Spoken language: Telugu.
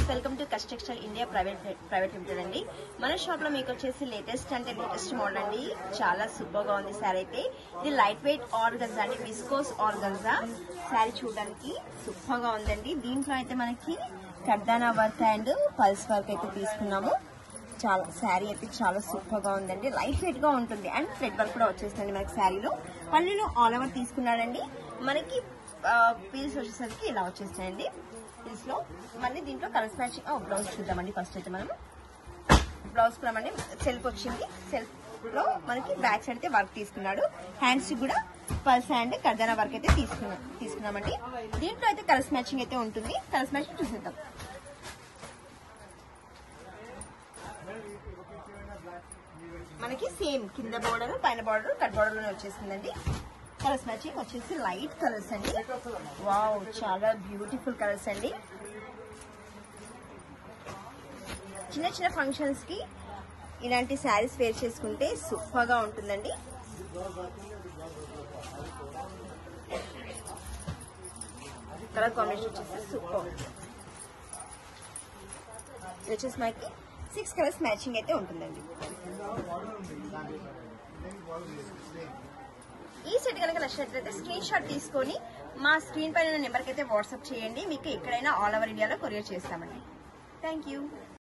Welcome to Cust Textile India Private Limited అండి. మన షాప్ లో మీకు వచ్చేసి లేటెస్ట్ మోడల్ అండి. చాలా సూపర్ గా ఉంది సారీ అయితే. ఇది లైట్ వెయిట్ ఆర్గన్జా అండి, విస్కోస్ ఆర్గన్జా సారీ చూడడానికి సూపర్ గా ఉందండి. దీంట్లో అయితే మనకి కర్దానా వర్క్ అండ్ పల్స్ వర్క్ అయితే తీసుకున్నాము. చాలా శారీ అయితే చాలా సూపర్ గా ఉందండి. లైట్ వెయిట్ గా ఉంటుంది అండ్ థ్రెడ్ వర్క్ కూడా వచ్చేస్తుంది మనకి శారీలో. పళ్ళులో ఆల్ ఓవర్ తీసుకున్నాడండి. మనకి పీల్స్ వచ్చేసరికి ఇలా వచ్చేస్తాయండి. పీల్స్ లో మళ్ళీ దీంట్లో కలర్స్ మ్యాచింగ్ బ్లౌజ్ చూద్దామండి. ఫస్ట్ అయితే మనం బ్లౌజ్ కూడా మనకి సెల్ఫ్ వచ్చింది. సెల్ఫ్ లో మనకి బ్యాక్ సైడ్ అయితే వర్క్ తీసుకున్నాడు. హ్యాండ్స్ కూడా పల్స్ అండ్ కర్దానా వర్క్ అయితే తీసుకున్నామండి. దీంట్లో అయితే కలర్స్ మ్యాచింగ్ అయితే ఉంటుంది. కలర్స్ మ్యాచింగ్ చూసేద్దాం. మనకి సేమ్ కింద బోర్డర్ పైన బోర్డర్ కట్ బోర్డర్ లోనే వచ్చేసిందండి. కలర్స్ మ్యాచింగ్ వచ్చేసి లైట్ కలర్స్ అండి. వావ్, చాలా బ్యూటిఫుల్ కలర్స్ అండి. చిన్న చిన్న ఫంక్షన్స్ కి ఇలాంటి శారీస్ వేర్ చేసుకుంటే సూపర్ గా ఉంటుందండి. కలర్ కాంబినేషన్ వచ్చేసి సూపర్. ఇది వచ్చేసి మనకి 6 కలర్స్ మ్యాచింగ్ అయితే ఉంటుందండి. ఈ సెట్ కనుక నచ్చినట్లయితే స్క్రీన్ షాట్ తీసుకొని మా స్క్రీన్ పైన నెంబర్కి అయితే వాట్సాప్ చేయండి. మీకు ఎక్కడైనా ఆల్ ఓవర్ ఇండియాలో కొరియర్ చేస్తామండి. Thank you.